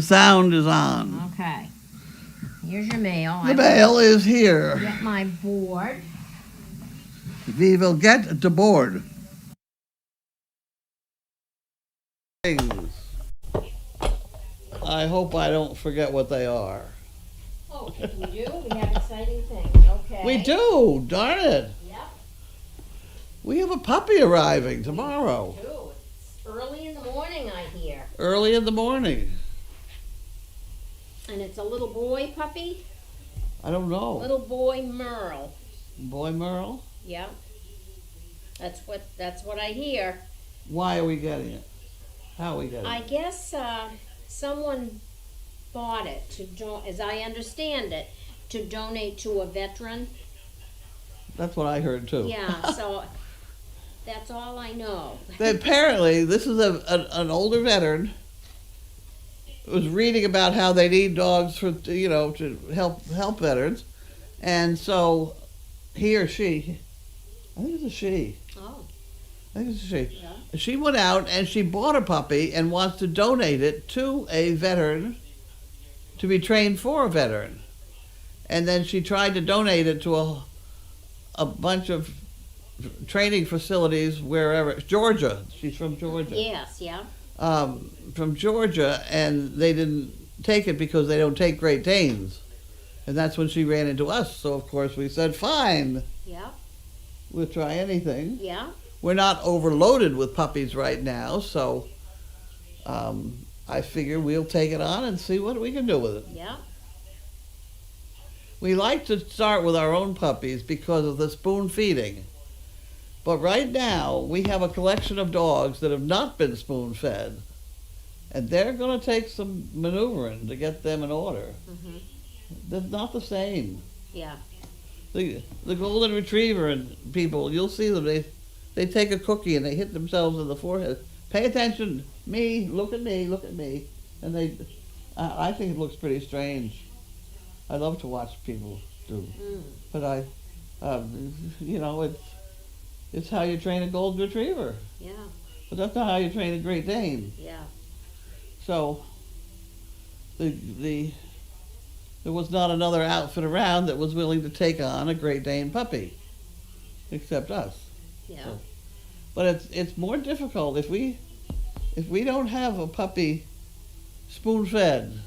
The sound is on. Okay. Here's your mail. The mail is here. Get my board. We will get the board. Things. I hope I don't forget what they are. Oh, we do? We have exciting things. Okay. We do, darn it. Yep. We have a puppy arriving tomorrow. We do. It's early in the morning, I hear. Early in the morning. And it's a little boy puppy? I don't know. Little boy Merle. Boy Merle? Yeah. That's what I hear. Why are we getting it? How are we getting it? I guess someone bought it as I understand it, to donate to a veteran. That's what I heard too. Yeah, so that's all I know. Apparently, this is an older veteran who was reading about how they need dogs for to help veterans, and so he or she, I think it's a she. Oh. I think it's a she. Yeah. She went out and she bought a puppy and wants to donate it to a veteran to be trained for a veteran. And then she tried to donate it to a bunch of training facilities wherever. Georgia. She's from Georgia. Yes, yeah. From Georgia, and they didn't take it because they don't take Great Danes. And that's when she ran into us. So, of course, we said, fine. Yeah. We'll try anything. Yeah. We're not overloaded with puppies right now, so I figure we'll take it on and see what we can do with it. Yeah. We like to start with our own puppies because of the spoon feeding. But right now, we have a collection of dogs that have not been spoon fed, and they're going to take some maneuvering to get them in order. Mm-hmm. They're not the same. Yeah. The golden retriever and people, you'll see them, they take a cookie and they hit themselves in the forehead. Pay attention, me, look at me, look at me. And I think it looks pretty strange. I love to watch people do. But it's how you train a golden retriever. Yeah. But that's not how you train a Great Dane. Yeah. So, there was not another outfit around that was willing to take on a Great Dane puppy, except us. Yeah. So, but it's more difficult if we don't have a puppy spoon fed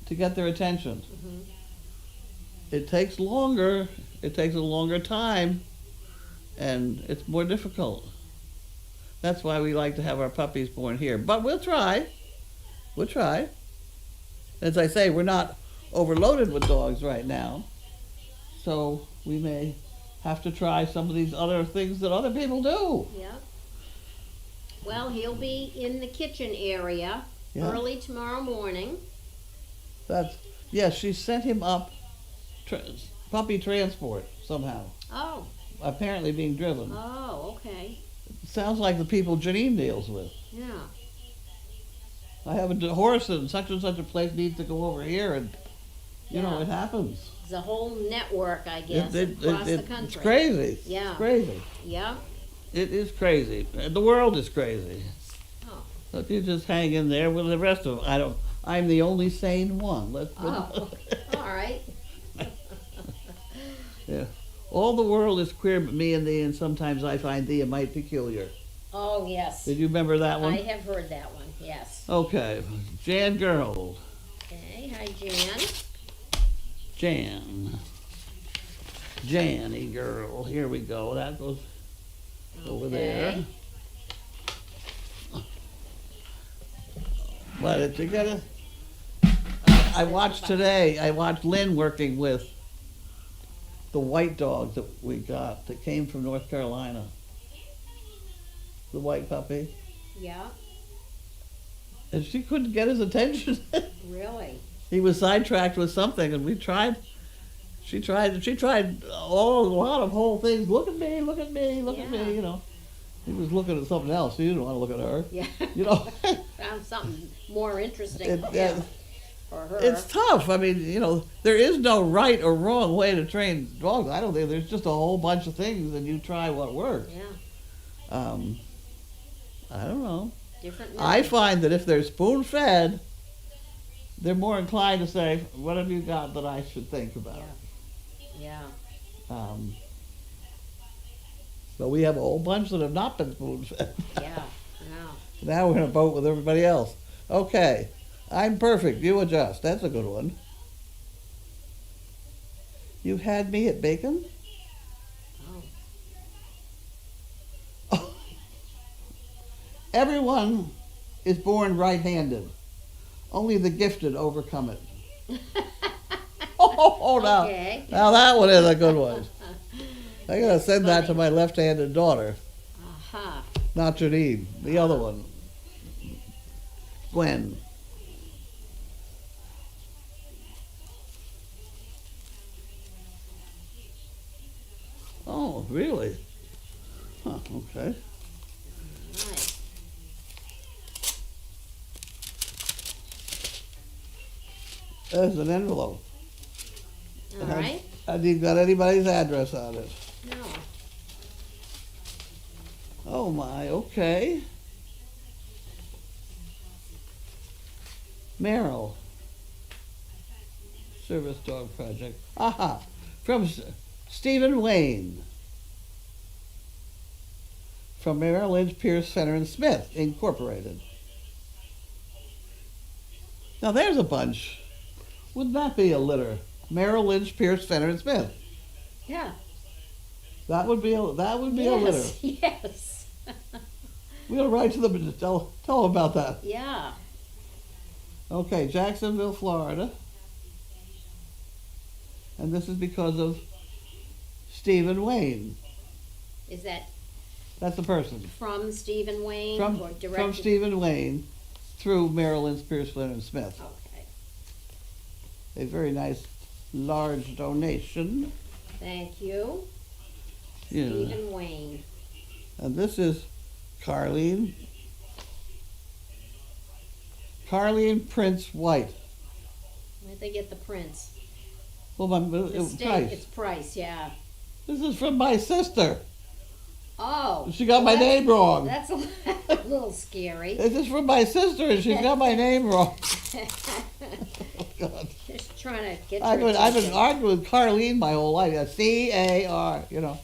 to get their attention. Mm-hmm. It takes longer. It takes a longer time, and it's more difficult. That's why we like to have our puppies born here. But we'll try. We'll try. As I say, we're not overloaded with dogs right now, so we may have to try some of these other things that other people do. Yeah. Well, he'll be in the kitchen area early tomorrow morning. Yes, she sent him up puppy transport somehow. Oh. Apparently being driven. Oh, okay. Sounds like the people Janine deals with. Yeah. I have a horse in such and such a place needs to go over here, and you know it happens. It's a whole network, I guess, across the country. It's crazy. Yeah. It's crazy. Yeah. It is crazy. The world is crazy. Oh. So if you just hang in there with the rest of them, I'm the only sane one. All right. Yeah. All the world is queer but me and thee, and sometimes I find thee a mite peculiar. Oh, yes. Did you remember that one? I have heard that one, yes. Okay. Jan Gerhold. Okay, hi, Jan. Jan. Janny girl. Here we go. That goes over there. But you gotta... I watched Lynn working with the white dog that we got that came from North Carolina. The white puppy. Yeah. And she couldn't get his attention. Really? He was sidetracked with something, and she tried a lot of whole things. Look at me, look at me, look at me, you know. He was looking at something else. He didn't want to look at her. Yeah. You know. Found something more interesting for her. It's tough. I mean, you know, there is no right or wrong way to train dogs. I don't think there's just a whole bunch of things, and you try what works. Yeah. I don't know. Different I methods. find that if they're spoon-fed, they're more inclined to say, what have you got that I should think about? Yeah. But we have a whole bunch that have not been spoon-fed. Yeah. Yeah. Now we're in a boat with everybody else. Okay, I'm perfect. You adjust. That's a good one. You had me at bacon? Oh. Everyone is born right-handed. Only the gifted overcome it. Oh, now, Okay. now that one is a good one. I'm going to send that to my left-handed daughter. Aha. Not Janine, the other one. Gwen. Oh, really? Huh, okay. Right. There's an envelope. All right. Have you got anybody's address on it? No. Oh my, okay. Merrill. Service Dog Project. Aha! From Stephen Wayne. From Merrill Lynch, Pierce, Fenner and Smith, Incorporated. Now there's a bunch. Wouldn't that be a litter? Merrill Lynch, Pierce, Fenner and Smith. Yeah. That would be a litter. Yes. We gotta write to them and tell them about that. Yeah. Okay, Jacksonville, Florida. And this is because of Stephen Wayne. Is that That's the person. from Stephen Wayne From or directed? Stephen Wayne through Merrill Lynch, Pierce, Fenner and Smith. Okay. A very nice large donation. Thank you. Yeah. Stephen Wayne. And this is Carlene. Carlene Prince White. Where'd they get the prints? Well, my Mistake. Price. It's Price, yeah. This is from my sister. Oh. She got my name wrong. That's a little scary. This is from my sister, and she's got my name wrong. Oh, God. Just trying to get your I've been attention. arguing with Carlene my whole life. Yeah, C-A-R, you know.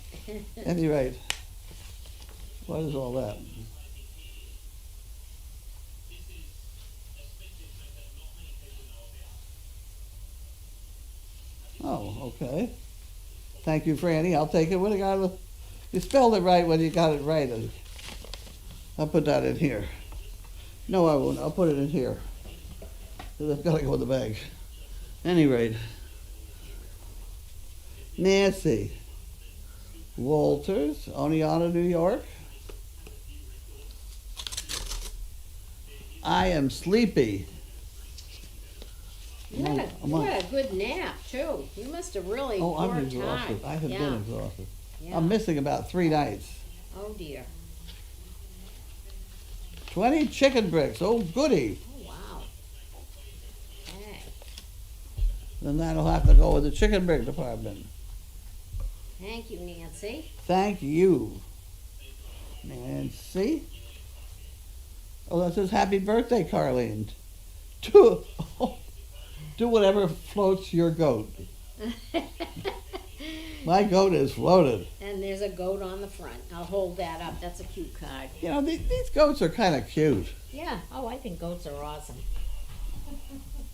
At any rate, what is all that? Oh, okay. Thank you, Franny. I'll take it. When I got it, you spelled it right when you got it right. And I'll put that in here. No, I won't. I'll put it in here. It's got to go in the bag. Any rate, Nancy Walters, Oneonta, New York. I am sleepy. You had a good nap, too. You must have really Oh, I'm worked exhausted. hard. I have Yeah. been exhausted. Yeah. I'm missing about 3 nights. Oh, dear. 20 chicken bricks. Oh, goody. Oh, wow. Okay. Then that'll have to go with the chicken brick department. Thank you, Nancy. Thank you, Nancy. Oh, that says happy birthday, Carlene. Do whatever floats your goat. My goat is floated. And there's a goat on the front. I'll hold that up. That's a cute card. You know, these goats are kind of cute. Yeah. Oh, I think goats are awesome.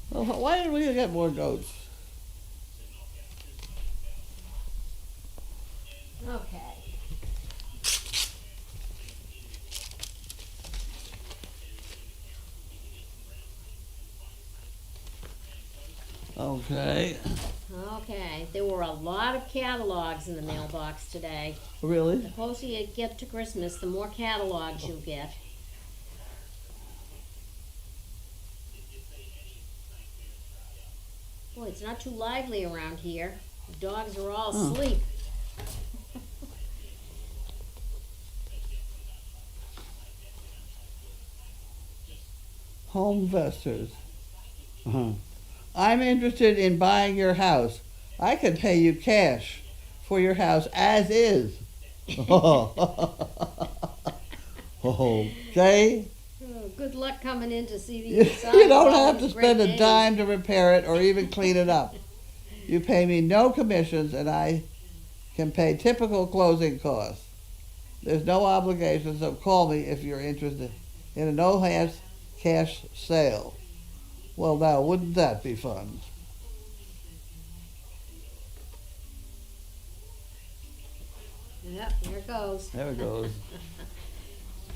Well, why didn't we get more goats? Okay. Okay. Okay. There were a lot of catalogs in the mailbox today. Really? The closer you get to Christmas, the more catalogs you get. Boy, it's not too lively around here. The dogs are all Oh. asleep. Home investors. Uh-huh. I'm interested in buying your house. I can pay you cash for your house as is. Okay. Oh, good luck coming in to see the You inside. don't of all have to these spend great a names. dime to repair it or even clean it up. You pay me no commissions, and I can pay typical closing costs. There's no obligation, so call me if you're interested in a no-hands cash sale. Well, now, wouldn't that be fun? Yep, there it goes. There it goes.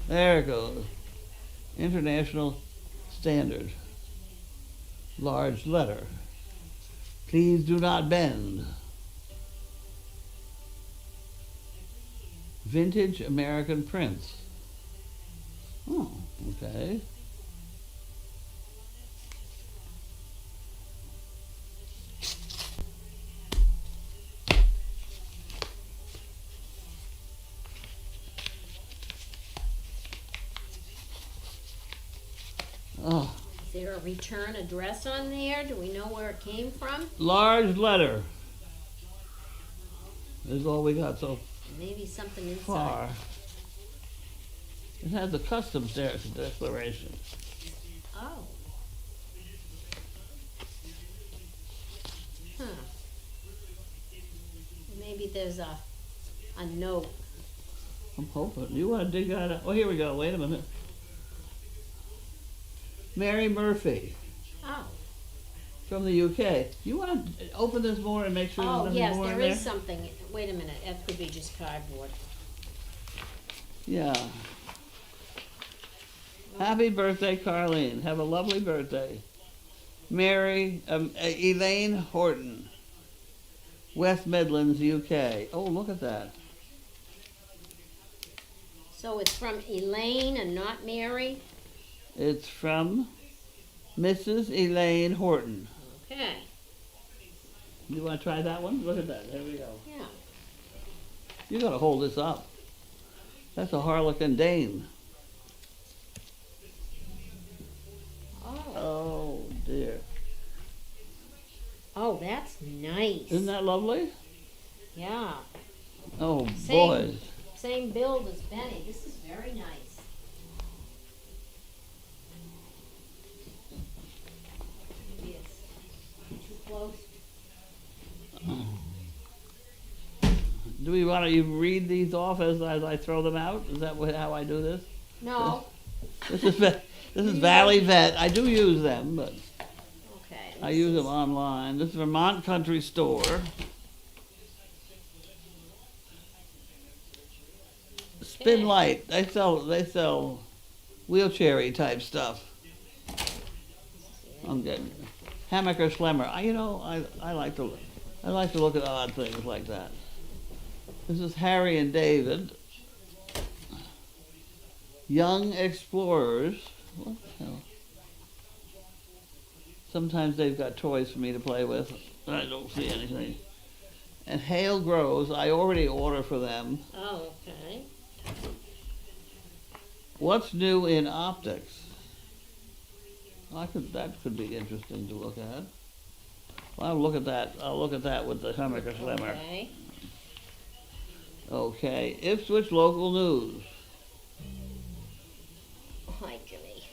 There it goes. International Standard. Large letter. Please do not bend. Vintage American prints. Oh, okay. Oh, Is there a return address on there? Do we know where it came from? large letter. This is all we got so Maybe something inside. far. It has the customs declaration. Oh. Huh. Maybe there's a note. I'm hoping. You want to dig that out? Oh, here we go. Wait a minute. Mary Murphy Oh. from the UK. You want to open this more and make sure there's Oh, nothing yes, more there in there? is something. Wait a minute. That could be just cardboard. Yeah. Happy birthday, Carlene. Have a lovely birthday. Mary, Elaine Horton, West Midlands, UK. Oh, look at that. So it's from Elaine and not Mary? It's from Mrs. Elaine Horton. Okay. You want to try that one? Look at that. There we go. Yeah. You got to hold this up. That's a Harlequin Dane. Oh. Oh, dear. Oh, that's nice. Isn't that lovely? Yeah. Oh, Same. boy. Same build as Benny. This is very nice. Maybe it's too close. Do we want to read these off as I throw them out? Is that how I do this? No. This is Valley Vet. I do use them, but Okay. I use them online. This is Vermont Country Store. Spin Okay. Light. They sell wheelchair-y type stuff. I'm getting Hammaker Schlemmer. I like to look at odd things like that. This is Harry and David. Young Explorers. What the hell? Sometimes they've got toys for me to play with. I don't see anything. And Hale Grows. I already order for them. Oh, okay. What's new in optics? That could be interesting to look at. Well, I'll look at that. I'll look at that with the Hammaker Schlemmer. Okay. Okay. Ipswich local news. Hi, Jimmy.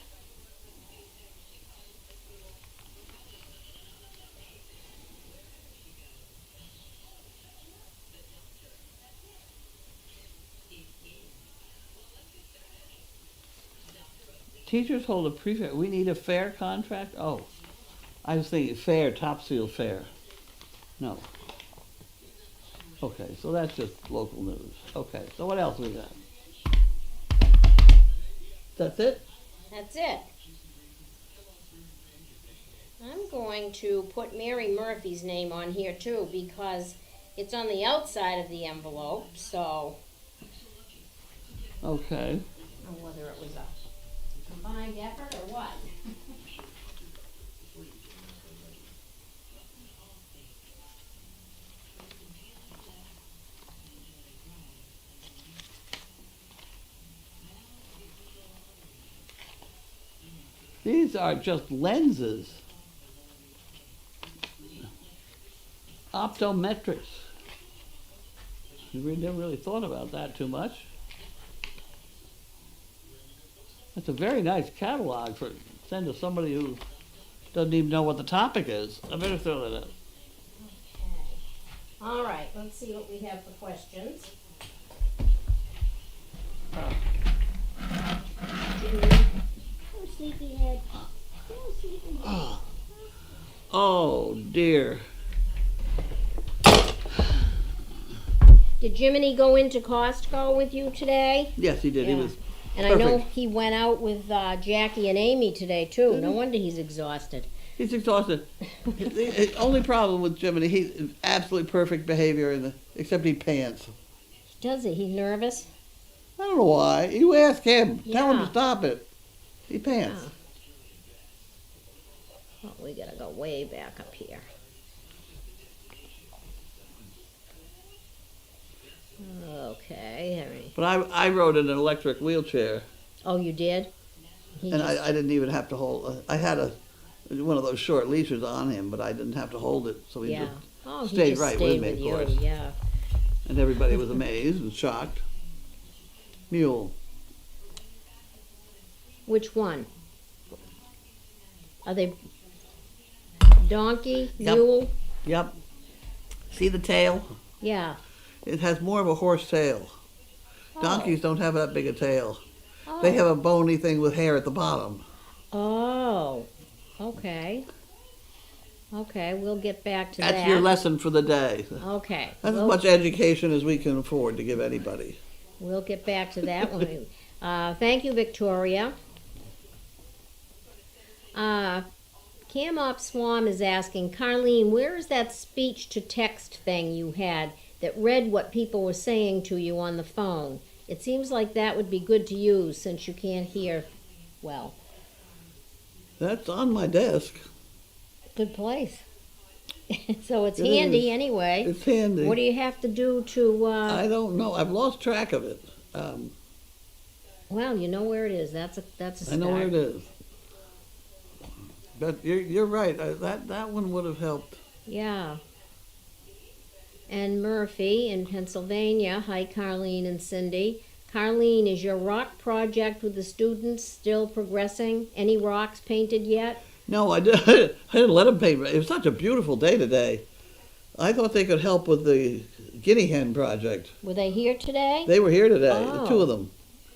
Teachers hold a prefect. We need a fair contract? Oh, I was thinking fair, Topsfield Fair. No. Okay, so that's just local news. Okay, so what else we got? That's it? That's it. I'm going to put Mary Murphy's name on here too because it's on the outside of the envelope, so Okay. I don't know whether it was a combined effort or what. These are just lenses. Optometrics. We never really thought about that too much. That's a very nice catalog for send to somebody who doesn't even know what the topic is. I better throw that in. Okay. All right, let's see what we have for questions. Oh, sleepyhead. Oh, sleepyhead. Oh dear. Did Jiminy go into Costco with you today? Yes, he did. He Yeah. was And I know perfect. he went out with Jackie and Amy today too. Did No he? wonder he's exhausted. He's exhausted. The only problem with Jiminy, he's absolutely perfect behavior, except he pants. Does he? He's nervous? I don't know why. You ask him. Tell him Yeah. to stop it. He pants. Oh, we gotta go way back up here. Okay. All right. But I rode in an electric wheelchair, Oh, you did? He and just- I didn't even have to hold. I had one of those short leashes on him, but I didn't have to hold it, so he yeah. just Oh, he stayed just right stayed with me, of you. course. Yeah. And everybody was amazed and shocked. Mule. Which one? Are they donkey, Yep. mule? Yep. See the tail? Yeah. It has more of a horse tail. Oh. Donkeys don't have that big a tail. Oh. They have a bony thing with hair at the bottom. Oh. Okay. Okay, we'll get back to that. That's your lesson for the day. Okay. That's we'll, as much education as we can afford to give anybody. we'll get back to that one. Thank you, Victoria. Cam Op Swam is asking, Carlene, where is that speech to text thing you had that read what people were saying to you on the phone? It seems like that would be good to use since you can't hear well. That's on my desk. Good place. So it's It handy is. anyway. It's handy. What do you have to do to, I don't know. I've lost track of it. well, you know where it is. That's a start. I know where it is. But you're right. That one would have helped. Yeah. And Murphy in Pennsylvania. Hi, Carlene and Cindy. Carlene, is your rock project with the students still progressing? Any rocks painted yet? No, I didn't let them paint. It was such a beautiful day today. I thought they could help with the guinea hen project. Were they here today? They were here today, Oh. the two of them.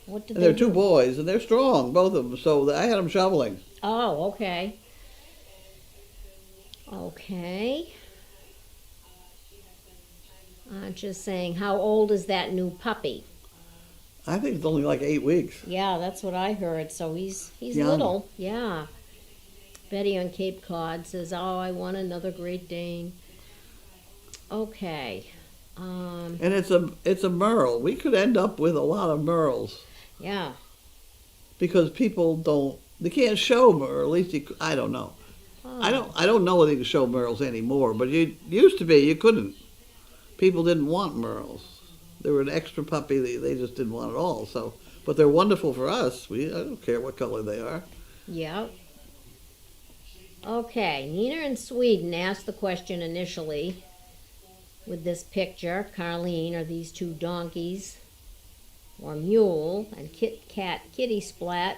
What did And they're they two do? boys, and they're strong, both of them. So I had them shoveling. Oh, okay. Okay. I'm just saying, how old is that new puppy? I think it's only like 8 weeks. Yeah, that's what I heard. So he's Young. little. Yeah. Betty on Cape Cod says, "Oh, I want another Great Dane." Okay. And it's a merle. We could end up with a lot of merles Yeah. because they can't show merle. At least I don't know. Oh. I don't know whether you can show merles anymore, but it used to be you couldn't. People didn't want merles. They were an extra puppy. They just didn't want it all. So, but they're wonderful for us. I don't care what color they are. Yeah. Okay. Nina in Sweden asked the question initially with this picture. Carlene, are these two donkeys or mule? And Kitty Splat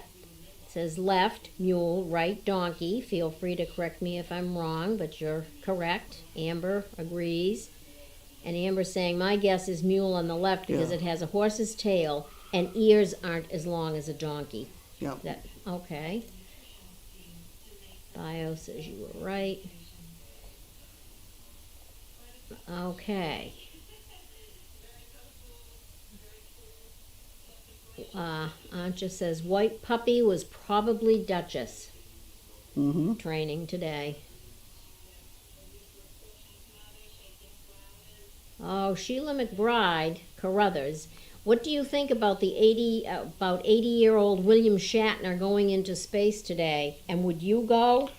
says left, mule, right, donkey. Feel free to correct me if I'm wrong, but you're correct. Amber agrees. And Amber's saying, my guess is mule on the left because Yeah. it has a horse's tail and ears aren't as long as a donkey. Yeah. Okay. Bio says you were right. Okay. Ancha says white puppy was probably Duchess. Mm-hmm. Training today. Oh, Sheila McBride, Carruthers. What do you think about the 80-year-old William Shatner going into space today? And would you go?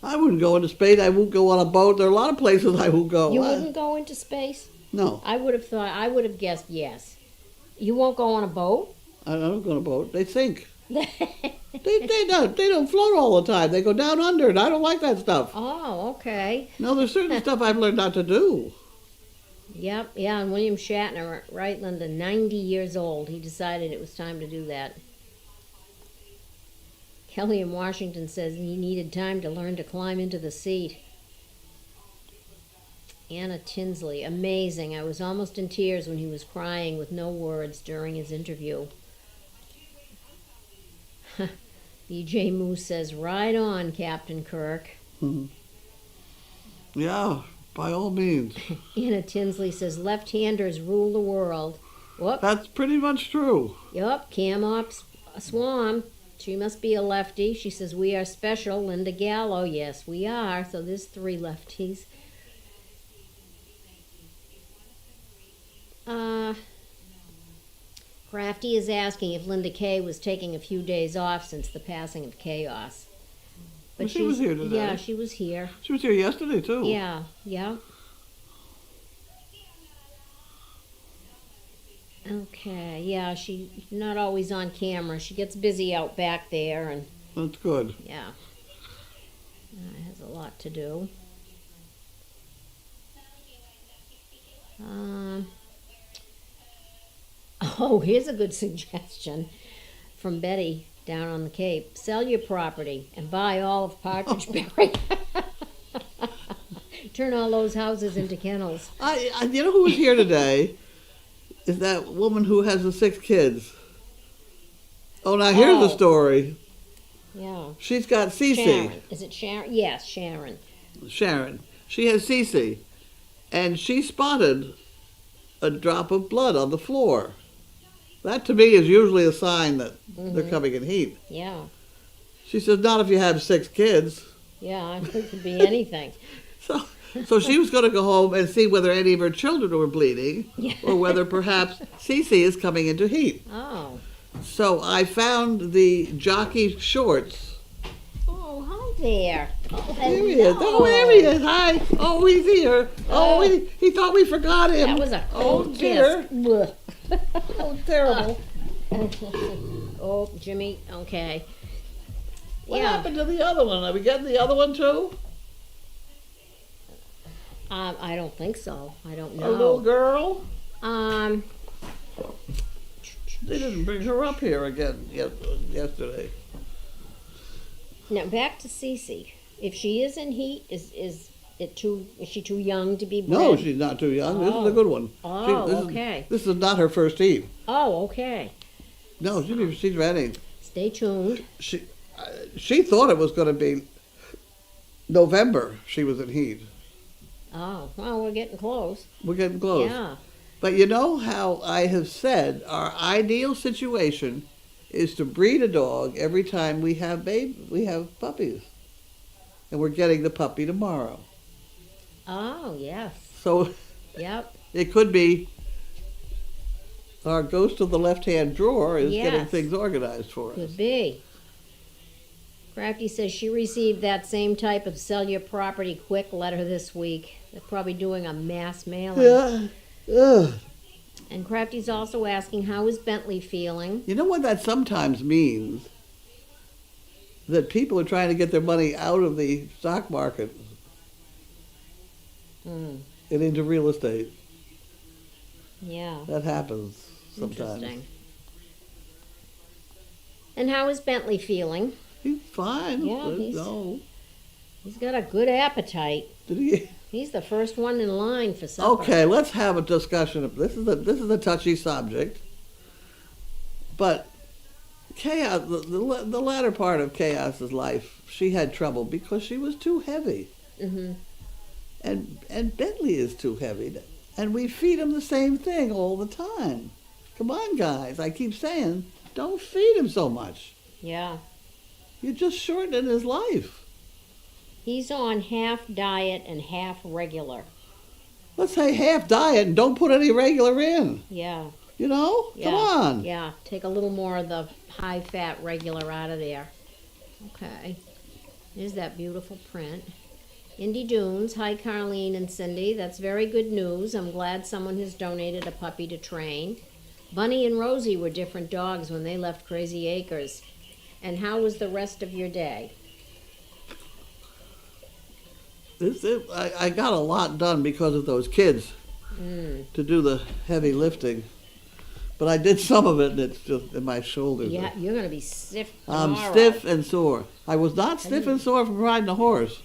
I wouldn't go into space. I won't go on a boat. There are a lot of places I won't go. You wouldn't go into space? No, I would have guessed yes. You won't go on a boat? I don't go on a boat. They sink. They don't float all the time. They go down under, and I don't like that stuff. Oh, okay. No, there's certain stuff I've learned not to do. Yep, yeah, and William Shatner, right, Linda, 90 years old. He decided it was time to do that. Kelly in Washington says he needed time to learn to climb into the seat. Anna Tinsley, amazing. I was almost in tears when he was crying with no words during his interview. BJ Moose says, right on, Captain Kirk. Yeah, by all means. Anna Tinsley says, left-handers rule the world. Whoop. That's pretty much true. Yup, Cam Ops Swam. She must be a lefty. She says, we are special. Linda Gallo, yes, we are. So there's 3 lefties. Crafty is asking if Linda Kay was taking a few days off since the passing of Chaos. But she was here today. Yeah, she was here. She was here yesterday, too. Yeah. Okay, yeah, she's not always on camera. She gets busy out back there, and That's good. yeah, has a lot to do. Oh, here's a good suggestion from Betty down on the Cape. Sell your property and buy all of Partridge Berry. Turn all those houses into kennels. You know who was here today? Is that woman who has the 6 kids. Oh, now here's the story. Yeah. She's got Cece. Sharon. Is it Sharon? Yes, Sharon. Sharon. She has Cece. And she spotted a drop of blood on the floor. That to me is usually a sign that they're coming in heat. Yeah. She says, not if you have 6 kids. Yeah, it could be anything. So she was going to go home and see whether any of her children were bleeding or whether perhaps Cece is coming into heat. Oh. So I found the jockey shorts. Oh, hi there. Oh, There he is. Oh, there he is. Hi. Oh, he's here. Oh, he thought we forgot him. That was a cold kiss. Dear. Blech. Oh, terrible. Oh, Jimmy, okay. What happened to the other one? Are we getting the other one too? I don't think so. I don't know. A little girl? They didn't bring her up here again yesterday. Now back to Cece. If she is in heat, is she too young to be bred? No, she's not too young. This is a good one. Oh, okay. This is not her first heat. Oh, okay. No, she's ready. Stay tuned. She thought it was going to be November. She was in heat. Oh, well, we're getting close. We're getting close. Yeah. But you know how I have said our ideal situation is to breed a dog every time we have puppies. And we're getting the puppy tomorrow. Oh, yes. So Yep. it could be our ghost of the left-hand drawer is getting things organized for us. Could be. Crafty says she received that same type of sell your property quick letter this week. They're probably doing a mass mailing. Yeah. Ugh. And Crafty's also asking, how is Bentley feeling? You know what that sometimes means? That people are trying to get their money out of the stock market and into real estate. Yeah. That happens sometimes. Interesting. And how is Bentley feeling? He's fine. Yeah, he's got a good appetite. Did he? He's the first one in line for supper. Okay, let's have a discussion of this. This is a touchy subject, but Chaos, the latter part of Chaos's life, she had trouble because she was too heavy, and Bentley is too heavy, and we feed him the same thing all the time. Come on, guys! I keep saying, don't feed him so much. Yeah. You're just shortening his life. He's on half diet and half regular. Let's say half diet and don't put any regular in. Yeah. You know? Yeah. Come on. Yeah. Take a little more of the high-fat regular out of there. Okay. There's that beautiful print. Indy Dunes. Hi, Carlene and Cindy. That's very good news. I'm glad someone has donated a puppy to train. Bunny and Rosie were different dogs when they left Crazy Acres. And how was the rest of your day? I got a lot done because of those kids to do the heavy lifting. But I did some of it, and it's just in my shoulders. Yeah, you're gonna be stiff I'm tomorrow. stiff and sore. I was not stiff and sore from riding a horse,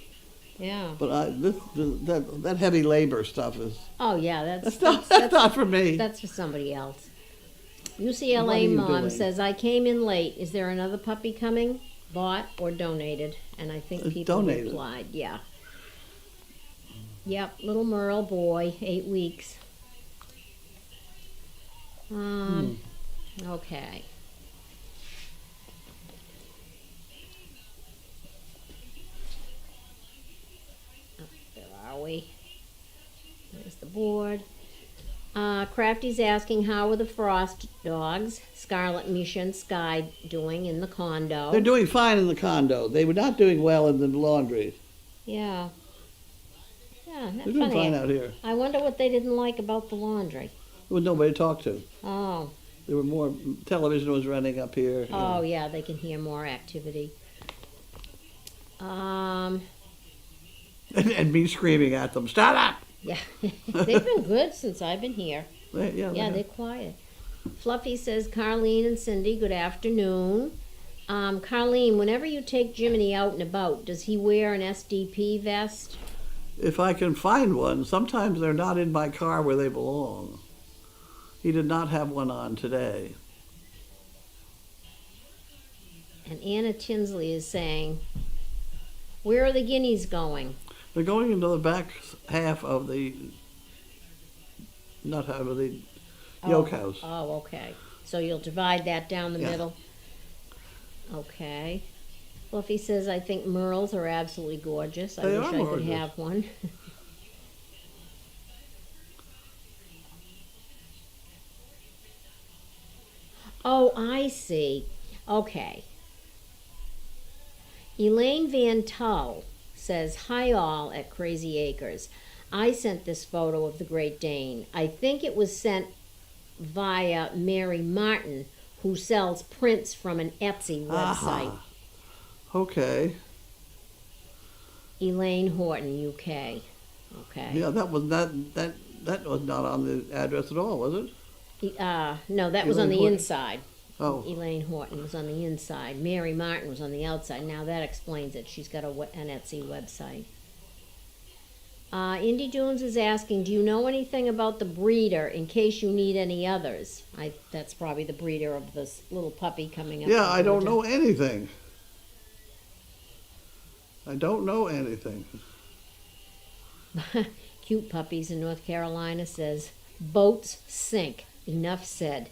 Yeah. but that heavy labor stuff is Oh yeah, that's not for me. that's for somebody else. What are UCLA you mom doing? says, I came in late. Is there another puppy coming? Bought or donated? And I think It's people donated. replied, yeah. Yep, little Merle boy, 8 weeks. Okay. Where are we? There's the board. Crafty's asking, how are the Frost dogs, Scarlet, Misha, and Sky, doing in the condo? They're doing fine in the condo. They were not doing well in the laundry. Yeah. Yeah, that's They're doing funny. fine out here. I wonder what they didn't like about the laundry. There was nobody to talk to. Oh. There were more television was running up here. Oh, yeah, they can hear more activity. And me screaming at them, "Stop up!" Yeah, they've been good since I've been here. Yeah, They're quiet. Fluffy says, Carlene and Cindy, good afternoon. Carlene, whenever you take Jiminy out and about, does he wear an SDP vest? If I can find one, sometimes they're not in my car where they belong. He did not have one on today. And Anna Tinsley is saying, where are the guineas going? They're going into the back half of the, not half of the yolk house. Oh, okay. So you'll divide that down the Yeah. middle? Okay. Fluffy says, I think Merles are absolutely gorgeous. I They wish are I could gorgeous. have one. Oh, I see. Okay. Elaine Van Tull says, hi all at Crazy Acres. I sent this photo of the Great Dane. I think it was sent via Mary Martin, who sells prints from an Etsy website. Okay. Elaine Horton, UK. Okay. Yeah, that was not on the address at all, was it? No, that was on Elaine the Horton. inside. Oh, Elaine Horton was on the inside. Mary Martin was on the outside. Now that explains it. She's got an Etsy website. Indy Dunes is asking, do you know anything about the breeder in case you need any others? That's probably the breeder of this little puppy coming up. yeah, from I don't Georgia. know anything. I don't know anything. Cute Puppies in North Carolina says, boats sink. Enough said.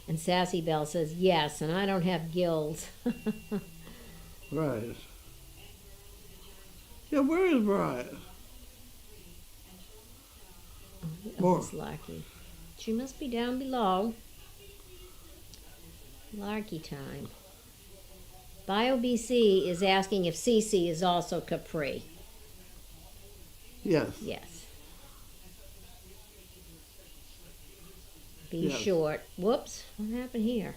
And Sassy Bell says, yes, and I don't have gills. Right. Yeah, where is Brian? More. Miss Larky. She must be down below. Larky time. BioBC is asking if Cece is also Capri. Yes. Yes. Be Yes. short. Whoops, what happened here?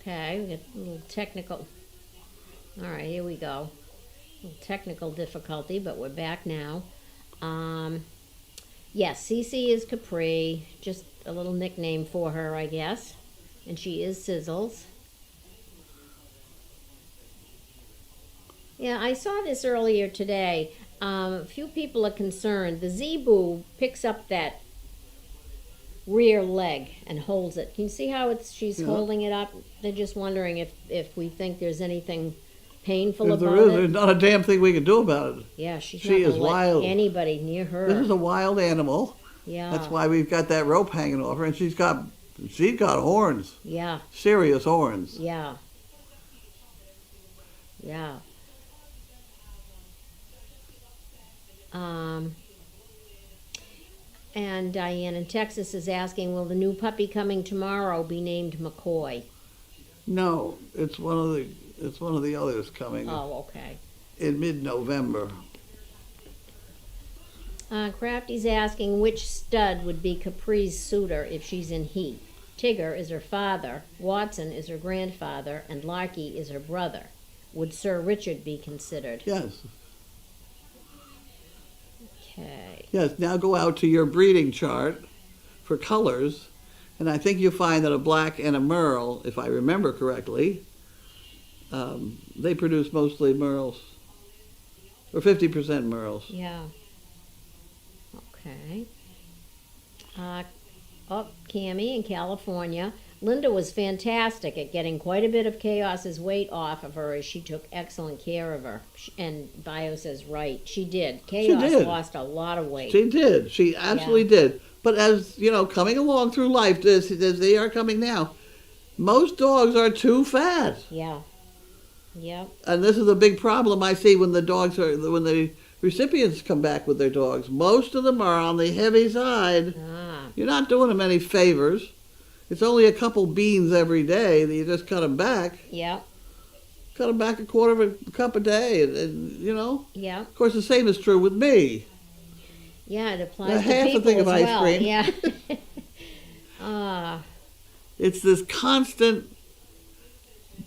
Okay, we got a little technical. All right, here we go. A little technical difficulty, but we're back now. Yes, Cece is Capri, just a little nickname for her, I guess. And she is Sizzles. Yeah, I saw this earlier today. A few people are concerned. The Zebu picks up that rear leg and holds it. Can you see how she's Yeah. holding it up? They're just wondering if we think there's anything painful If about there is, it. there's not a damn thing we can do about it. Yeah, she's She not is gonna let wild. anybody near her. This is a wild animal. Yeah. That's why we've got that rope hanging off her, and she's got horns, Yeah, serious horns. yeah. Yeah. And Diane in Texas is asking, will the new puppy coming tomorrow be named McCoy? No, it's one of the others coming Oh, okay. in mid-November. Crafty's asking which stud would be Capri's suitor if she's in heat. Tigger is her father, Watson is her grandfather, and Larky is her brother. Would Sir Richard be considered? Yes. Okay. Yes, now go out to your breeding chart for colors, and I think you'll find that a black and a merle, if I remember correctly, they produce mostly merles, or 50% merles. Yeah. Okay. Cammie in California. Linda was fantastic at getting quite a bit of Chaos's weight off of her as she took excellent care of her. And Bio says, right, she did. Chaos lost a lot of weight. She did. She absolutely did. But as, you know, coming along through life, as they are coming now, most dogs are too fat. Yeah. Yep. And this is a big problem I see when the recipients come back with their dogs. Most of them are on the heavy side. You're not doing them any favors. It's only a couple beans every day that you just cut them back. Yeah. Cut them back a quarter of a cup a day, and you know. Yeah. Of course, the same is true with me. Yeah, it applies to half people a thing of as ice well. cream. Yeah. It's this constant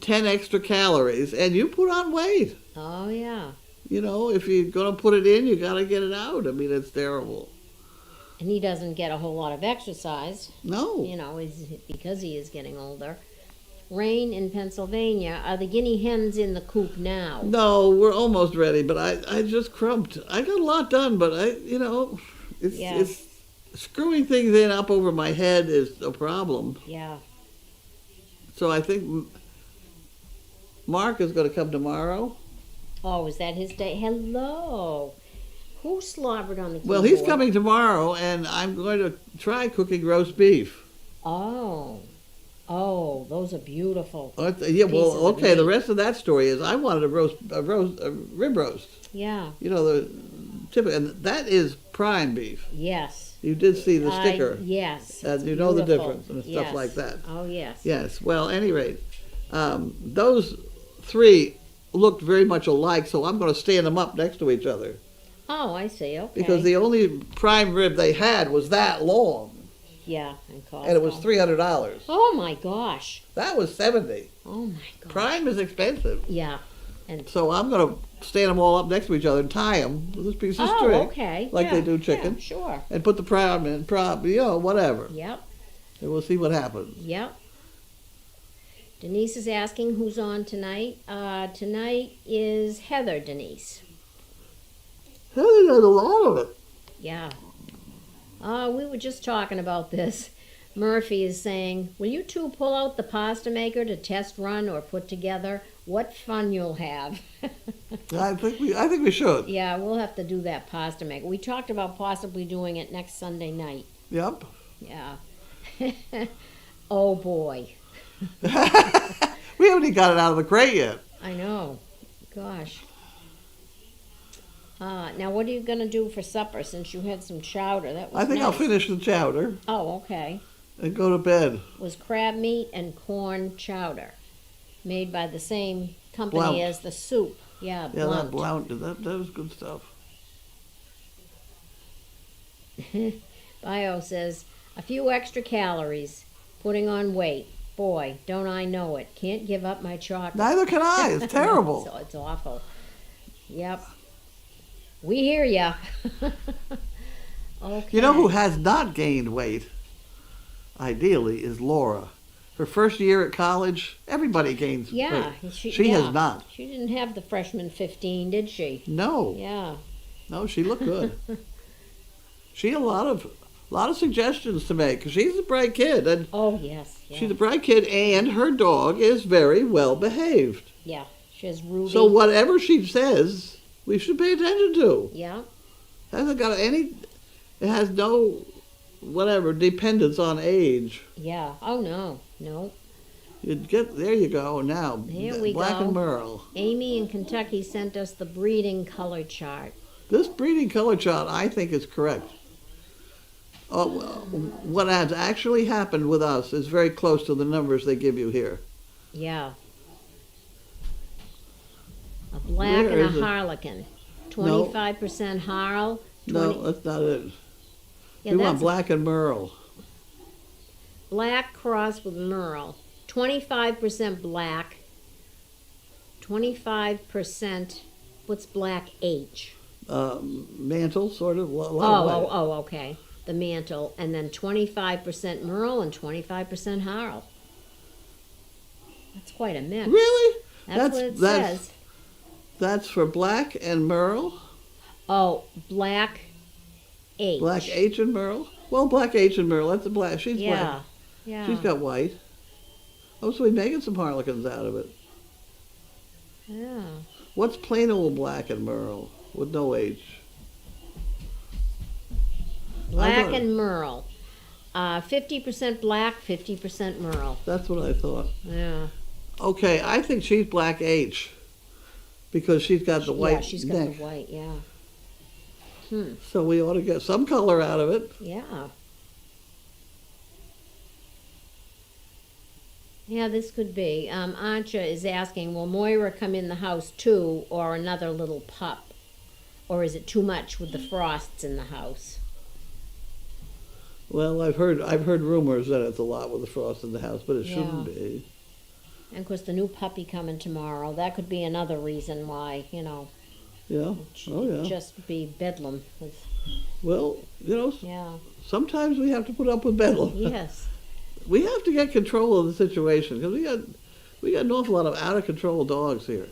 10 extra calories, and you put on weight. Oh yeah. You know, if you're gonna put it in, you gotta get it out. I mean, it's terrible. And he doesn't get a whole lot of exercise. No. You know, because he is getting older. Rain in Pennsylvania. Are the guinea hens in the coop now? No, we're almost ready, but I just crumped. I got a lot done, but it's screwing things in up over my head is a problem. Yeah. So I think Mark is going to come tomorrow. Oh, is that his day? Hello. Who slobbered on the keyboard? Well, he's coming tomorrow, and I'm going to try cooking roast beef. Oh, those are beautiful. Yeah, well, okay. The meat. rest of that story is I wanted a rib roast. Yeah. You know, the typical, and that is prime beef. Yes. You did see the sticker. Yes. And you know the difference and stuff Yes. like that. Oh, yes. Yes. Well, at any rate, those three looked very much alike, so I'm going to stand them up next to each other. Oh, I see. Okay. Because the only prime rib they had was that long. Yeah, and Costco. And it was $300. Oh my gosh. That was $70. Oh my gosh. Prime is expensive. Yeah. And So I'm going to stand them all up next to each other and tie them with this piece of oh, string. okay. Like Yeah, they do chicken. Yeah, sure. And put the prime in, you know, whatever. Yep. And we'll see what happens. Yep. Denise is asking who's on tonight. Tonight is Heather, Denise. Heather does a lot of it. Yeah. We were just talking about this. Murphy is saying, will you two pull out the pasta maker to test run or put together? What fun you'll have. I think we should. Yeah, we'll have to do that pasta maker. We talked about possibly doing it next Sunday night. Yep. Yeah. Oh boy. We haven't even got it out of the crate yet. I know. Gosh. Now, what are you going to do for supper since you had some chowder? That was I think nice. I'll finish the chowder Oh, okay. and go to bed. It was crab meat and corn chowder, made by the same company Blount. as the soup. Yeah, Yeah, Blount. that blount, that was good stuff. Bio says, a few extra calories, putting on weight. Boy, don't I know it. Can't give up my chocolate. Neither can I. It's terrible. So it's awful. Yep. We hear ya. Okay. You know who has not gained weight, ideally, is Laura. Her first year at college, everybody gains Yeah. weight. She has not. She didn't have the freshman 15, did she? No. Yeah. No, she looked good. She had a lot of suggestions to make, because she's a bright kid. And Oh, yes. Yeah. she's a bright kid, and her dog is very well behaved. Yeah. She has Ruby. So whatever she says, we should pay attention to. Yeah. Hasn't got any. It has no, whatever, dependence on age. Yeah. Oh, no. No. There you go now. There we Black go. and Merle. Amy in Kentucky sent us the breeding color chart. This breeding color chart, I think, is correct. What has actually happened with us is very close to the numbers they give you here. Yeah. A black Where and a is it? harlequin. 25% Harl. No, that's not it. Yeah, We want that's Black and Merle. black cross with Merle. 25% black. 25%. What's black H? mantle, sort of. A lot of white. Okay. The mantle, and then 25% Merle and 25% Harl. That's quite a mix. Really? That's what it says. That's for black and Merle? Oh, black H. Black H and Merle? Well, black H and Merle, that's a black. She's black. Yeah. She's got white. Oh, so we're making some harlequins out of it. Yeah. What's plain old black and Merle with no H? Black and Merle. 50% black, 50% Merle. That's what I thought. Yeah. Okay, I think she's black H because she's got the white neck. Yeah, she's got the white, yeah. So we ought to get some color out of it. Yeah. Yeah, this could be. Ancha is asking, will Moira come in the house too, or another little pup? Or is it too much with the frosts in the house? Well, I've heard rumors that it's a lot with the frost in the house, but it shouldn't be. And of course, the new puppy coming tomorrow. That could be another reason why, Yeah. Just be bedlam. Well, Yeah. sometimes we have to put up with bedlam. Yes. We have to get control of the situation because we got an awful lot of out of control dogs here.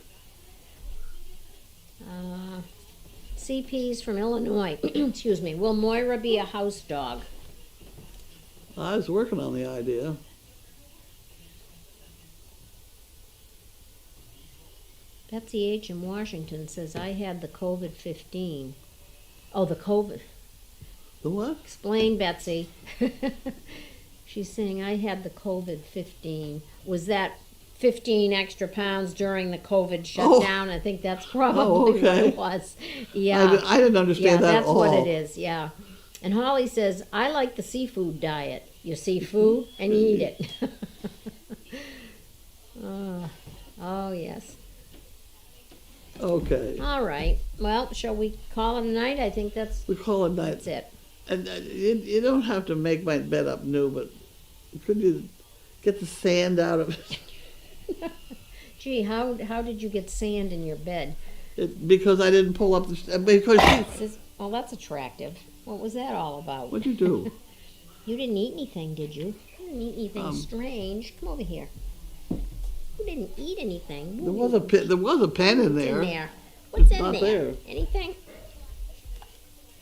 CP's from Illinois. Excuse me. Will Moira be a house dog? I was working on the idea. Betsy H. in Washington says, I had the COVID-15. Oh, the COVID. The what? Explain, Betsy. She's saying, I had the COVID-15. Was that 15 extra pounds during the COVID shutdown? I think that's probably what it was. Yeah. I didn't understand that at all. That's what it is, yeah. And Holly says, I like the seafood diet. You see food and you eat it. Oh, yes. Okay. All right. Well, shall we call it a night? I think we call it night. That's it. And you don't have to make my bed up new, but could you get the sand out of it? Gee, how did you get sand in your bed? Because I didn't pull up the... Well, that's attractive. What was that all about? What'd you do? You didn't eat anything, did you? You didn't eat anything strange. Come over here. You didn't eat anything. There was a pen in there. What's it's in not there? Anything?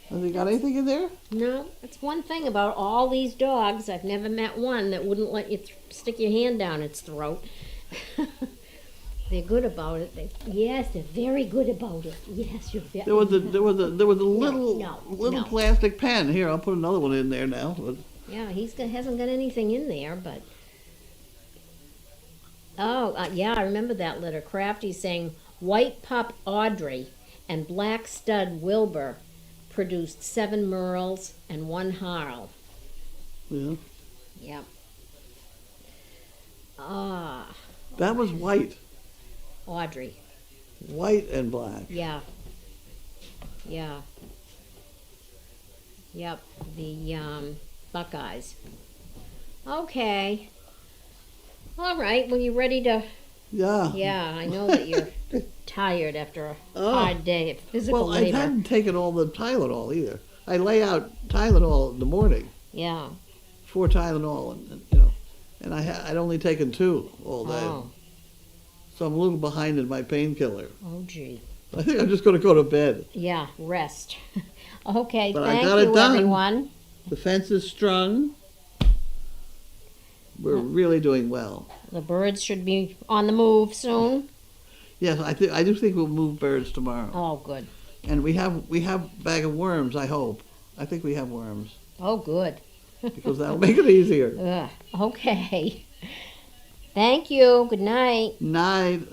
Has he got anything in there? No. That's one thing about all these dogs. I've never met one that wouldn't let you stick your hand down its throat. They're good about it. Yes, they're very good about it. Yes, you're very. There was a little plastic pen. Here, I'll put another one in there now. But... Yeah, hasn't got anything in there, but. Oh, yeah, I remember that letter. Crafty's saying white pup Audrey and black stud Wilbur produced 7 Merles and 1 Harl. Yeah. Yep. That was white. Audrey. White and black. Yeah. Yeah. Yep. The Buckeyes. Okay. All right. Well, you ready to? Yeah. Yeah. I know that you're tired after a hard day of physical labor. Well, I hadn't taken all the Tylenol either. I lay out Tylenol in the morning. Yeah. 4 Tylenol, and I'd only taken 2 all day. Oh. So I'm a little behind in my painkiller. Oh, gee. I think I'm just going to go to bed. Yeah, rest. Okay, but thank I got it you, done. everyone. The fence is strung. We're really doing well. The birds should be on the move soon. Yes, I do think we'll move birds tomorrow. Oh, good. And we have a bag of worms, I hope. I think we have worms. Oh, good. Because that'll make it easier. Okay. Thank you. Good night. Night.